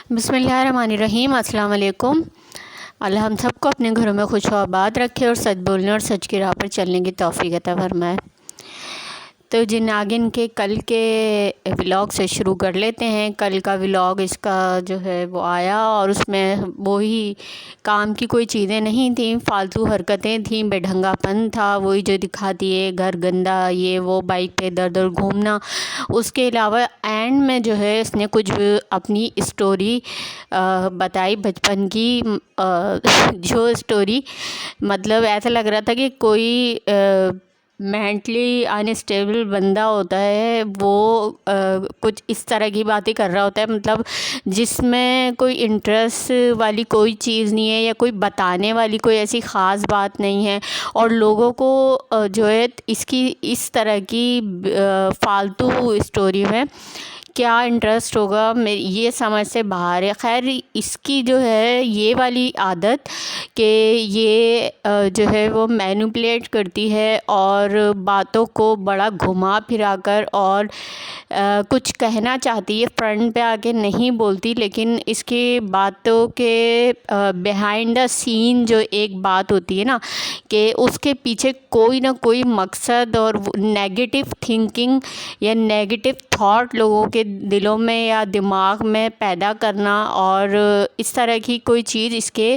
बिस्मिल्लाहिर्रहमानिर्रहीम। अस्सलाम वालेकुम। अल्लाह हम सबको अपने घरों में खुश और आबाद रखे और सच बोलने और सच की राह पर चलने की तौफीक अता फरमाए। तो जी नागिन के कल के व्लॉग से शुरू कर लेते हैं। कल का व्लॉग इसका जो है वो आया और उसमें वही काम की कोई चीज़ें नहीं थी, फालतू हरकतें थी, बेढंगापन था, वही जो दिखाती है, घर गंदा, ये वो, बाइक पे इधर उधर घूमना। उसके अलावा एंड में जो है इसने कुछ अपनी स्टोरी बताई बचपन की। जो स्टोरी मतलब ऐसा लग रहा था कि कोई मेंटली अनस्टेबल बंदा होता है वो कुछ इस तरह की बातें कर रहा होता है, मतलब जिसमें कोई इंटरेस्ट वाली कोई चीज़ नहीं है या कोई बताने वाली कोई ऐसी ख़ास बात नहीं है। और लोगों को जो है इसकी इस तरह की फालतू स्टोरी में क्या इंटरेस्ट होगा, मेरी ये समझ से बाहर है। खैर इसकी जो है ये वाली आदत कि ये जो है वो मैनिपुलेट करती है और बातों को बड़ा घुमा फिरा कर और कुछ कहना चाहती है, फ्रंट पे आके नहीं बोलती, लेकिन इसकी बातों के बिहाइंड द सीन जो एक बात होती है ना, कि उसके पीछे कोई ना कोई मकसद और नेगेटिव थिंकिंग या नेगेटिव थॉट लोगों के दिलों में या दिमाग में पैदा करना, और इस तरह की कोई चीज़ इसके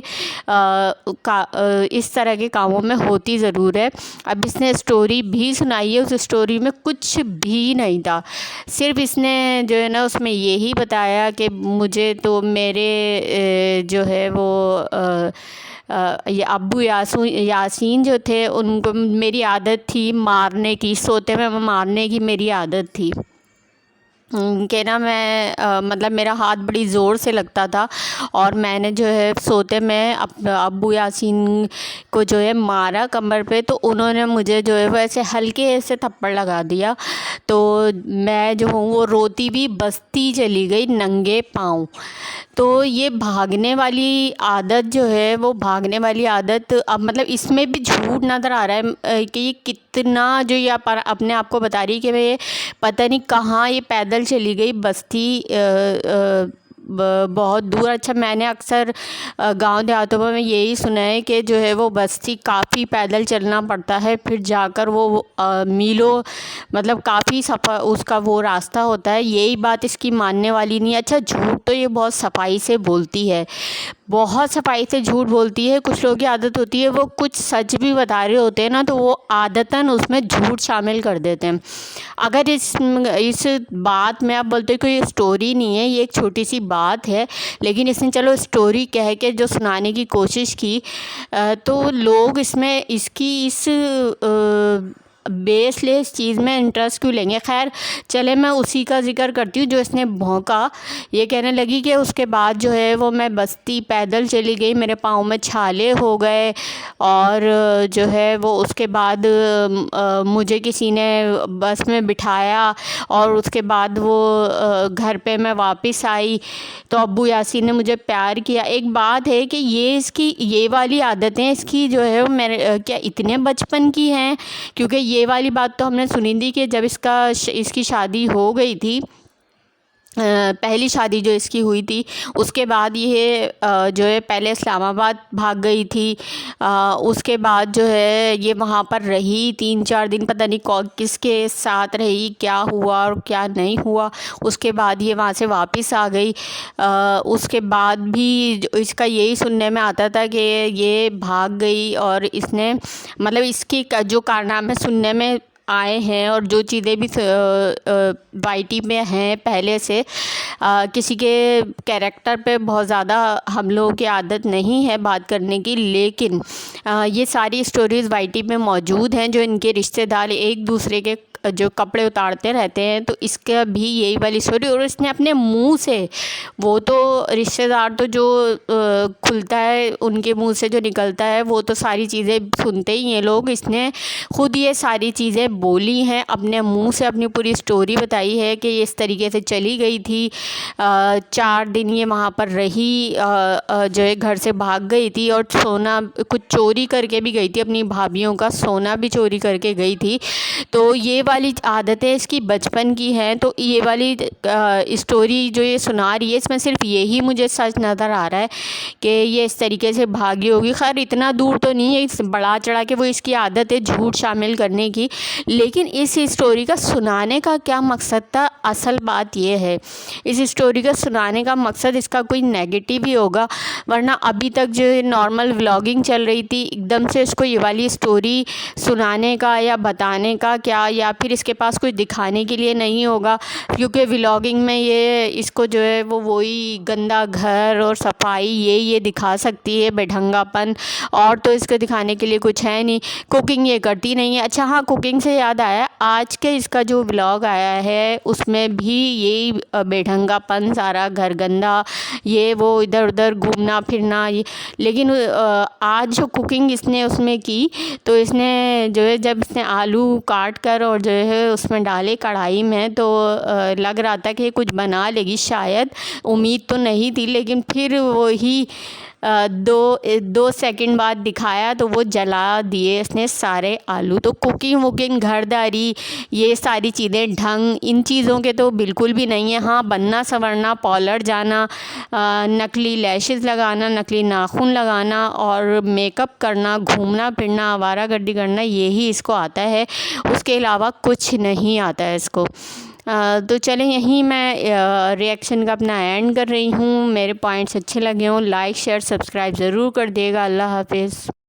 इस तरह के कामों में होती ज़रूर है। अब इसने स्टोरी भी सुनाई है, उस स्टोरी में कुछ भी नहीं था, सिर्फ इसने जो है ना उसमें यही बताया कि मुझे तो मेरे जो है वो ये अब्बू यासीन जो थे उनको मेरी आदत थी मारने की, सोते में मारने की मेरी आदत थी कि ना मैं मतलब मेरा हाथ बड़ी ज़ोर से लगता था और मैंने जो है सोते में अब्बू यासीन को जो है मारा कमर पे, तो उन्होंने मुझे जो है वो ऐसे हल्के से थप्पड़ लगा दिया। तो मैं जो हूँ वो रोती भी बसती चली गई नंगे पाँव। तो ये भागने वाली आदत जो है वो भागने वाली आदत, अब मतलब इसमें भी झूठ नज़र आ रहा है कि ये कितना जो ये अपने आप को बता रही है कि मैं पता नहीं कहाँ ये पैदल चली गई बस्ती बहुत दूर। अच्छा मैंने अक्सर गांव देहातों में यही सुना है कि जो है वो बस्ती काफ़ी पैदल चलना पड़ता है, फिर जाकर वो मीलों मतलब काफ़ी सफ़र उसका वो रास्ता होता है। यही बात इसकी मानने वाली नहीं है। अच्छा झूठ तो ये बहुत सफाई से बोलती है, बहुत सफाई से झूठ बोलती है। कुछ लोगों की आदत होती है वो कुछ सच भी बता रहे होते हैं ना तो वो आदतन उसमें झूठ शामिल कर देते हैं। अगर इस बात में आप बोलते हो कोई स्टोरी नहीं है, ये एक छोटी सी बात है, लेकिन इसने चलो स्टोरी कह के जो सुनाने की कोशिश की, तो लोग इसमें इसकी इस बेसलेस चीज़ में इंटरेस्ट क्यों लेंगे। खैर चले मैं उसी का ज़िक्र करती हूँ जो इसने भौंका। ये कहने लगी कि उसके बाद जो है वो मैं बस्ती पैदल चली गई, मेरे पाँव में छाले हो गए और जो है वो उसके बाद मुझे किसी ने बस में बिठाया और उसके बाद वो घर पे मैं वापस आई तो अब्बू यासीन ने मुझे प्यार किया। एक बात है कि ये इसकी ये वाली आदतें इसकी जो है वो मेरे क्या इतने बचपन की हैं, क्योंकि ये वाली बात तो हमने सुनी थी कि जब इसकी शादी हो गई थी, पहली शादी जो इसकी हुई थी, उसके बाद ये जो है पहले इस्लामाबाद भाग गई थी। उसके बाद जो है ये वहाँ पर रही 3-4 दिन, पता नहीं किसके साथ रही, क्या हुआ और क्या नहीं हुआ। उसके बाद ये वहाँ से वापस आ गई। उसके बाद भी इसका यही सुनने में आता था कि ये भाग गई और इसने मतलब इसकी जो कारनामे सुनने में आए हैं और जो चीज़ें भी वाईटी में हैं पहले से, किसी के कैरेक्टर पे बहुत ज़्यादा हम लोगों की आदत नहीं है बात करने की, लेकिन ये सारी स्टोरीज़ वाईटी में मौजूद हैं जो इनके रिश्तेदार एक दूसरे के जो कपड़े उतारते रहते हैं, तो इसका भी यही वाली स्टोरी। और इसने अपने मुंह से, वो तो रिश्तेदार तो जो खुलता है उनके मुंह से जो निकलता है वो तो सारी चीज़ें सुनते ही हैं लोग, इसने खुद ये सारी चीज़ें बोली हैं, अपने मुंह से अपनी पूरी स्टोरी बताई है कि ये इस तरीके से चली गई थी। 4 दिन ये वहाँ पर रही, जो है घर से भाग गई थी और सोना कुछ चोरी करके भी गई थी, अपनी भाभीयों का सोना भी चोरी करके गई थी। तो ये वाली आदतें इसकी बचपन की हैं, तो ये वाली स्टोरी जो ये सुना रही है इसमें सिर्फ यही मुझे सच नज़र आ रहा है कि ये इस तरीके से भागी होगी। खैर इतना दूर तो नहीं है, इस बढ़ा चढ़ा के वो इसकी आदत है झूठ शामिल करने की, लेकिन इस स्टोरी का सुनाने का क्या मकसद था, असल बात ये है इस स्टोरी का सुनाने का मकसद इसका कोई नेगेटिव ही होगा, वरना अभी तक जो नॉर्मल व्लॉगिंग चल रही थी एकदम से इसको ये वाली स्टोरी सुनाने का या बताने का क्या, या फिर इसके पास कुछ दिखाने के लिए नहीं होगा, क्योंकि व्लॉगिंग में ये इसको जो है वो वही गंदा घर और सफाई ये दिखा सकती है, बेढंगापन, और तो इसको दिखाने के लिए कुछ है नहीं। कुकिंग ये करती नहीं है। अच्छा हाँ, कुकिंग से याद आया, आज के इसका जो व्लॉग आया है उसमें भी यही बेढंगापन, सारा घर गंदा, ये वो इधर उधर घूमना फिरना, ये। लेकिन आज जो कुकिंग इसने उसमें की, तो इसने जो है जब इसने आलू काट कर और जो है उसमें डाले कढ़ाई में, तो लग रहा था कि ये कुछ बना लेगी शायद, उम्मीद तो नहीं थी, लेकिन फिर वही 2 सेकंड बाद दिखाया तो वो जला दिए इसने सारे आलू। तो कुकिंग वुकिंग घरदारी ये सारी चीज़ें ढंग इन चीज़ों के तो बिल्कुल भी नहीं है। हाँ, बनना संवरना, पार्लर जाना, नकली लैशेस लगाना, नकली नाखून लगाना और मेकअप करना, घूमना फिरना, आवारागर्दी करना, यही इसको आता है, उसके अलावा कुछ नहीं आता है इसको। तो चलें यहीं मैं रिएक्शन का अपना एंड कर रही हूँ। मेरे पॉइंट्स अच्छे लगे हों लाइक शेयर सब्सक्राइब ज़रूर कर दिएगा। अल्लाह हाफिज़।